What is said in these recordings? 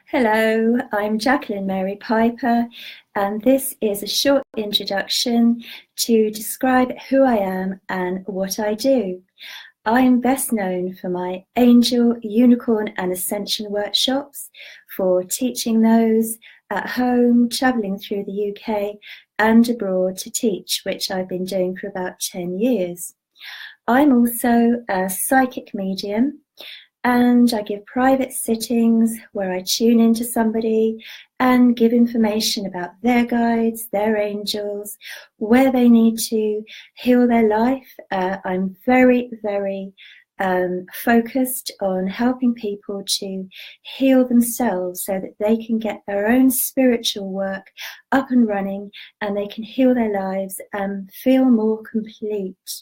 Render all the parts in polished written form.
Hello, I'm Jacqueline Mary Piper, and this is a short introduction to describe who I am and what I do. I'm best known for my Angel, Unicorn and Ascension workshops, for teaching those at home, travelling through the UK and abroad to teach, which I've been doing for about 10 years. I'm also a psychic medium, and I give private sittings where I tune into somebody and give information about their guides, their angels, where they need to heal their life. I'm very, very focused on helping people to heal themselves so that they can get their own spiritual work up and running, and they can heal their lives and feel more complete.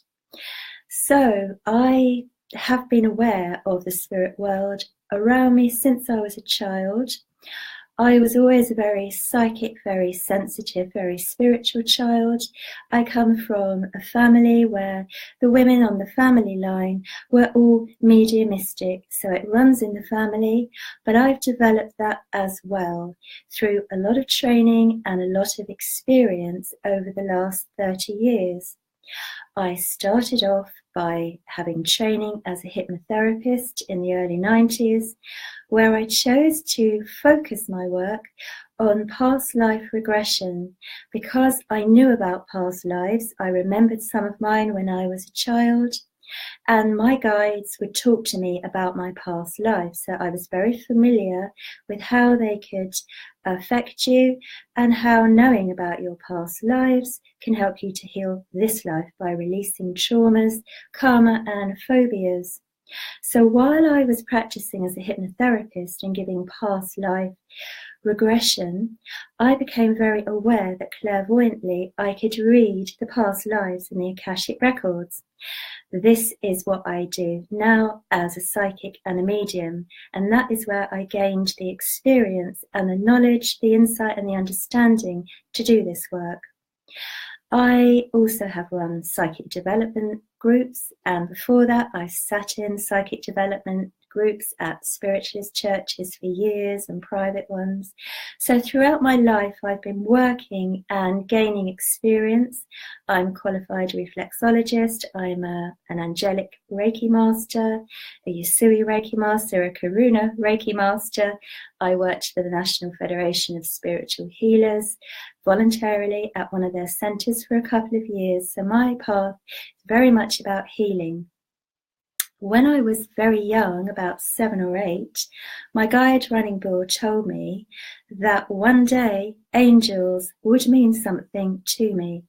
So I have been aware of the spirit world around me since I was a child. I was always a very psychic, very sensitive, very spiritual child. I come from a family where the women on the family line were all mediumistic, so it runs in the family, but I've developed that as well through a lot of training and a lot of experience over the last 30 years. I started off by having training as a hypnotherapist in the early 90s, where I chose to focus my work on past life regression. Because I knew about past lives, I remembered some of mine when I was a child, and my guides would talk to me about my past lives. So I was very familiar with how they could affect you and how knowing about your past lives can help you to heal this life by releasing traumas, karma, and phobias. So while I was practicing as a hypnotherapist and giving past life regression, I became very aware that clairvoyantly I could read the past lives in the Akashic records. This is what I do now as a psychic and a medium, and that is where I gained the experience and the knowledge, the insight and the understanding to do this work. I also have run psychic development groups, and before that I sat in psychic development groups at spiritualist churches for years and private ones. So throughout my life I've been working and gaining experience. I'm a qualified reflexologist, I'm an angelic Reiki master, a Yusui Reiki master, a Karuna Reiki master. I worked for the National Federation of Spiritual Healers voluntarily at one of their centres for a couple of years. So my path is very much about healing. When I was very young, about 7 or 8, my guide running board told me that one day angels would mean something to me,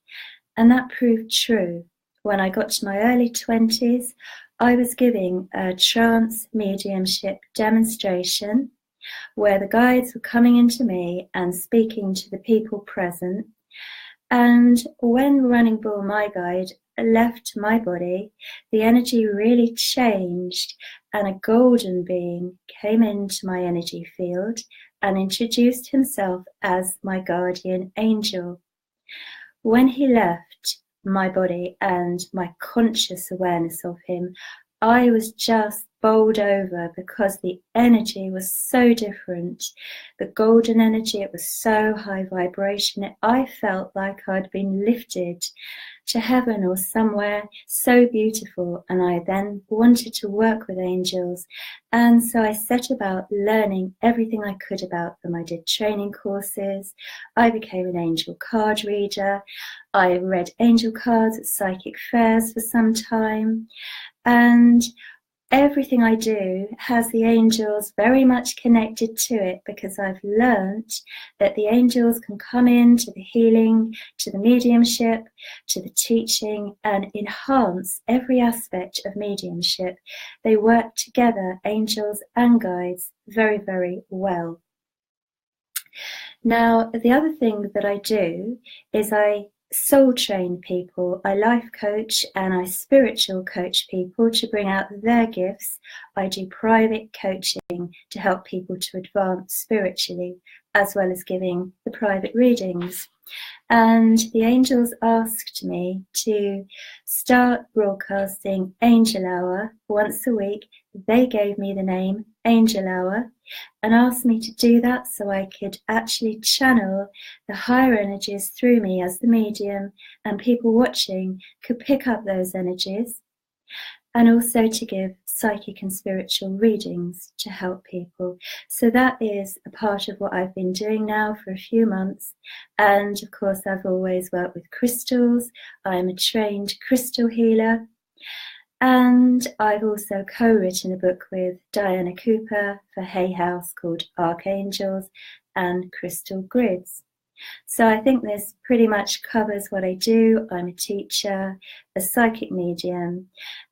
and that proved true. When I got to my early 20s, I was giving a trance mediumship demonstration where the guides were coming into me and speaking to the people present. And when Running Bull, my guide, left my body, the energy really changed, and a golden being came into my energy field and introduced himself as my guardian angel. When he left my body and my conscious awareness of him, I was just bowled over because the energy was so different. The golden energy, it was so high vibration. I felt like I'd been lifted to heaven or somewhere so beautiful, and I then wanted to work with angels, and so I set about learning everything I could about them. I did training courses, I became an angel card reader, I read angel cards at psychic fairs for some time, and everything I do has the angels very much connected to it, because I've learnt that the angels can come in to the healing, to the mediumship, to the teaching, and enhance every aspect of mediumship. They work together, angels and guides, very, very well. Now, the other thing that I do is I soul train people, I life coach and I spiritual coach people to bring out their gifts. I do private coaching to help people to advance spiritually, as well as giving the private readings. And the angels asked me to start broadcasting Angel Hour once a week. They gave me the name Angel Hour, and asked me to do that so I could actually channel the higher energies through me as the medium, and people watching could pick up those energies, and also to give psychic and spiritual readings to help people. So that is a part of what I've been doing now for a few months. And of course, I've always worked with crystals. I'm a trained crystal healer. And I've also co-written a book with Diana Cooper for Hay House called Archangels and Crystal Grids. So I think this pretty much covers what I do. I'm a teacher, a psychic medium,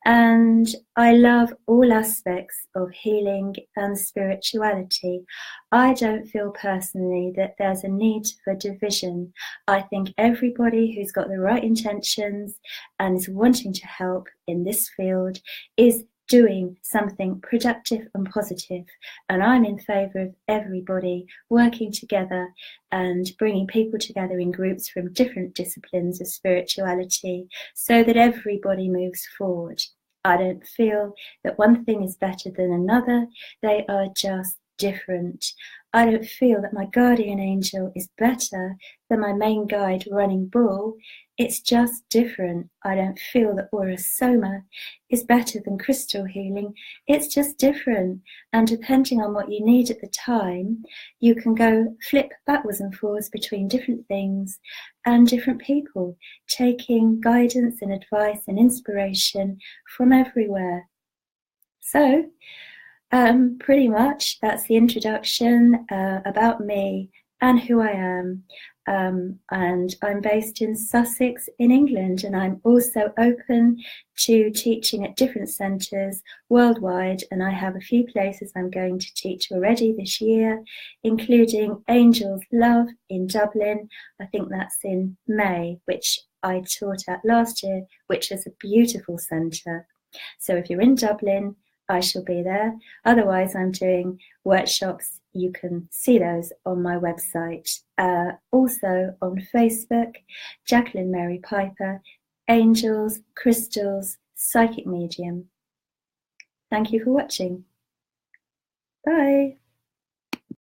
and I love all aspects of healing and spirituality. I don't feel personally that there's a need for division. I think everybody who's got the right intentions and is wanting to help in this field is doing something productive and positive, and I'm in favour of everybody working together and bringing people together in groups from different disciplines of spirituality so that everybody moves forward. I don't feel that one thing is better than another. They are just different. I don't feel that my guardian angel is better than my main guide running bull. It's just different. I don't feel that aura soma is better than crystal healing. It's just different. And depending on what you need at the time, you can go flip backwards and forwards between different things and different people, taking guidance and advice and inspiration from everywhere. So, pretty much that's the introduction about me and who I am. And I'm based in Sussex in England, and I'm also open to teaching at different centres worldwide, and I have a few places I'm going to teach already this year, including Angels Love in Dublin. I think that's in May, which I taught at last year, which is a beautiful centre. So if you're in Dublin, I shall be there. Otherwise, I'm doing workshops. You can see those on my website. Also on Facebook, Jacqueline Mary Piper, Angels, Crystals, Psychic Medium. Thank you for watching. Bye.